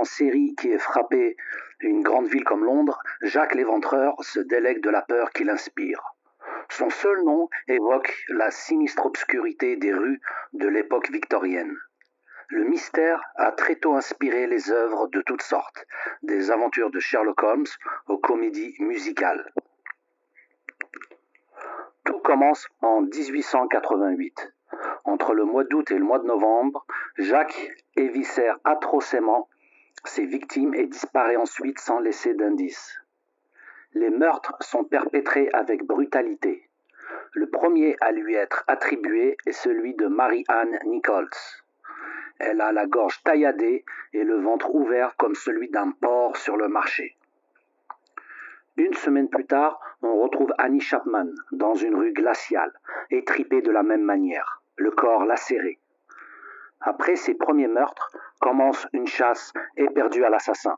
série qui ait frappé une grande ville comme Londres, Jacques l'Éventreur se délègue de la peur qu'il inspire. Son seul nom évoque la sinistre obscurité des rues de l'époque victorienne. Le mystère a très tôt inspiré les œuvres de toutes sortes, des aventures de Sherlock Holmes aux comédies musicales. Tout commence en 1888. Entre le mois d'août et le mois de novembre, Jacques éviscère atrocement ses victimes et disparaît ensuite sans laisser d'indices. Les meurtres sont perpétrés avec brutalité. Le premier à lui être attribué est celui de Mary-Ann Nichols. Elle a la gorge tailladée et le ventre ouvert comme celui d'un porc sur le marché. Une semaine plus tard, on retrouve Annie Chapman dans une rue glaciale, étripée de la même manière, le corps lacéré. Après ces premiers meurtres, commence une chasse éperdue à l'assassin.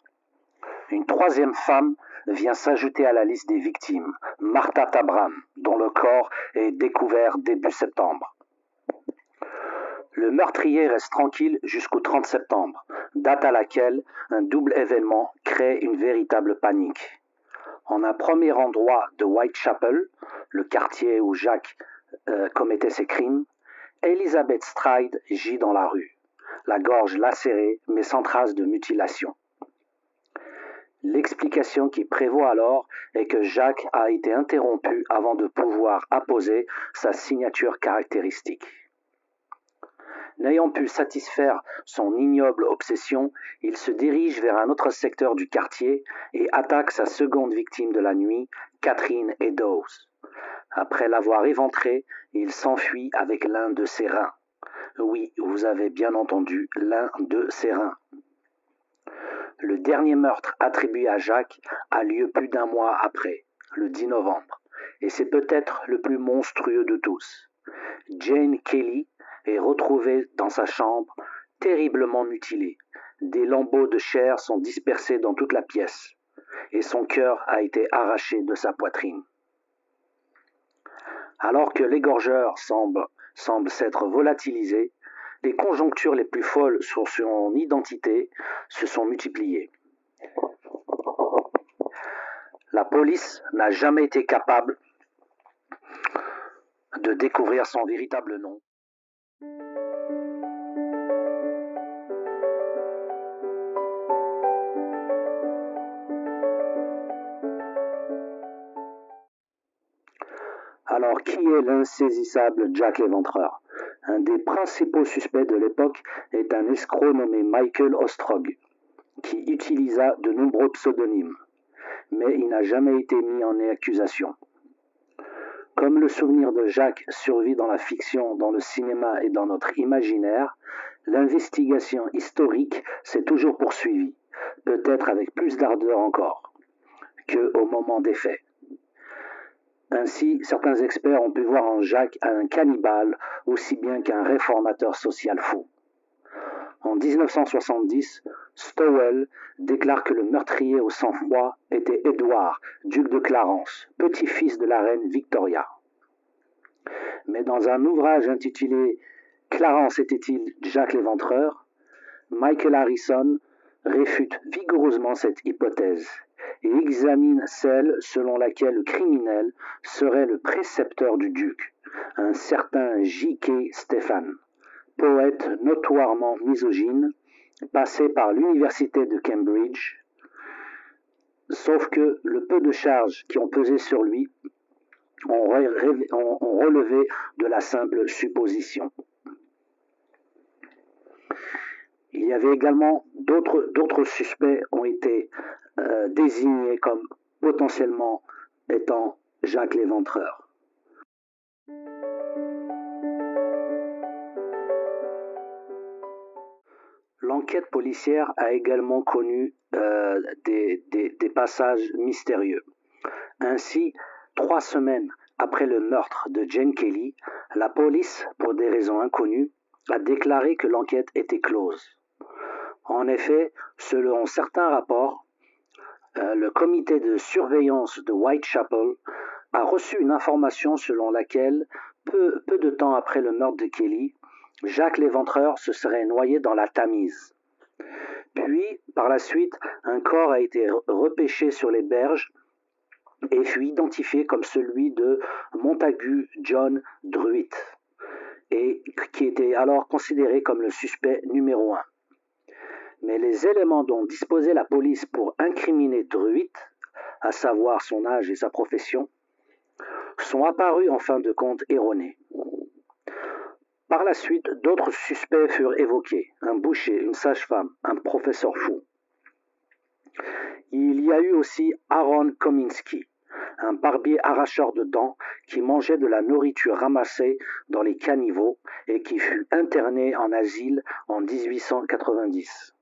Une troisième femme vient s'ajouter à la liste des victimes, Martha Tabram, dont le corps est découvert début septembre. Le meurtrier reste tranquille jusqu'au 30 septembre, date à laquelle un double événement crée une véritable panique. En un premier endroit de Whitechapel, le quartier où Jacques commettait ses crimes, Elizabeth Stride gît dans la rue, la gorge lacérée mais sans trace de mutilation. L'explication qui prévaut alors est que Jacques a été interrompu avant de pouvoir apposer sa signature caractéristique. N'ayant pu satisfaire son ignoble obsession, il se dirige vers un autre secteur du quartier et attaque sa seconde victime de la nuit, Catherine Eddowes. Après l'avoir éventrée, il s'enfuit avec l'un de ses reins. Oui, vous avez bien entendu, l'un de ses reins. Le dernier meurtre attribué à Jacques a lieu plus d'un mois après, le 10 novembre, et c'est peut-être le plus monstrueux de tous. Jane Kelly est retrouvée dans sa chambre, terriblement mutilée. Des lambeaux de chair sont dispersés dans toute la pièce, et son cœur a été arraché de sa poitrine. Alors que l'égorgeur semble s'être volatilisé, les conjonctures les plus folles sur son identité se sont multipliées. La police n'a jamais été capable de découvrir son véritable nom. Alors, qui est l'insaisissable Jack l'Éventreur? Un des principaux suspects de l'époque est un escroc nommé Michael Ostrog, qui utilisa de nombreux pseudonymes, mais il n'a jamais été mis en accusation. Comme le souvenir de Jacques survit dans la fiction, dans le cinéma et dans notre imaginaire, l'investigation historique s'est toujours poursuivie, peut-être avec plus d'ardeur encore qu'au moment des faits. Ainsi, certains experts ont pu voir en Jacques un cannibale aussi bien qu'un réformateur social fou. En 1970, Stowell déclare que le meurtrier au sang-froid était Édouard, duc de Clarence, petit-fils de la reine Victoria. Mais dans un ouvrage intitulé « Clarence était-il Jacques l'Éventreur ?», Michael Harrison réfute vigoureusement cette hypothèse et examine celle selon laquelle le criminel serait le précepteur du duc, un certain J.K. Stephan, poète notoirement misogyne, passé par l'université de Cambridge, sauf que le peu de charges qui ont pesé sur lui ont relevé de la simple supposition. Il y avait également d'autres suspects ont été désignés comme potentiellement étant Jacques l'Éventreur. L'enquête policière a également connu des passages mystérieux. Ainsi, 3 semaines après le meurtre de Jane Kelly, la police, pour des raisons inconnues, a déclaré que l'enquête était close. En effet, selon certains rapports, le comité de surveillance de Whitechapel a reçu une information selon laquelle, peu de temps après le meurtre de Kelly, Jacques l'Éventreur se serait noyé dans la Tamise. Puis, par la suite, un corps a été repêché sur les berges et fut identifié comme celui de Montagu John Druitt, et qui était alors considéré comme le suspect numéro 1. Mais les éléments dont disposait la police pour incriminer Druitt, à savoir son âge et sa profession, sont apparus en fin de compte erronés. Par la suite, d'autres suspects furent évoqués, un boucher, une sage-femme, un professeur fou. Il y a eu aussi Aaron Kominski, un barbier arracheur de dents qui mangeait de la nourriture ramassée dans les caniveaux et qui fut interné en asile en 1890.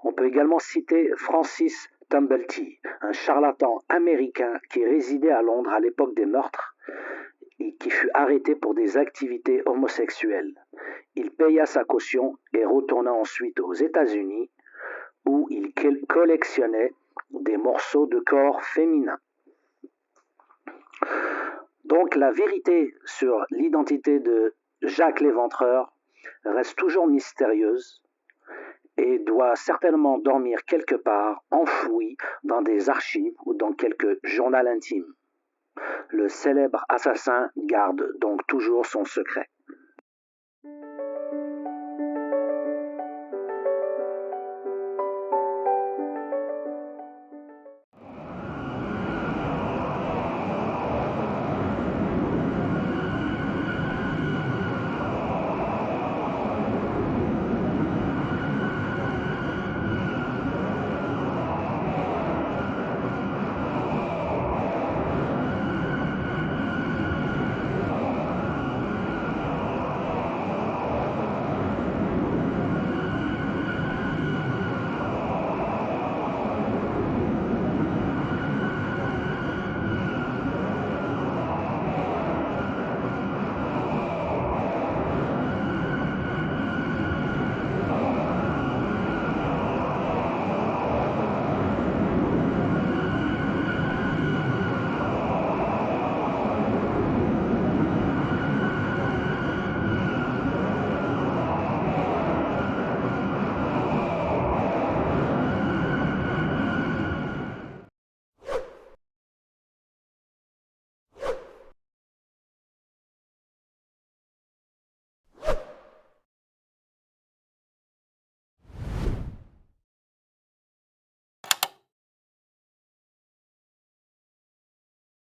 On peut également citer Francis Tumblety, un charlatan américain qui résidait à Londres à l'époque des meurtres et qui fut arrêté pour des activités homosexuelles. Il paya sa caution et retourna ensuite aux États-Unis où il collectionnait des morceaux de corps féminins. Donc la vérité sur l'identité de Jacques l'Éventreur reste toujours mystérieuse et doit certainement dormir quelque part enfoui dans des archives ou dans quelques journaux intimes. Le célèbre assassin garde donc toujours son secret.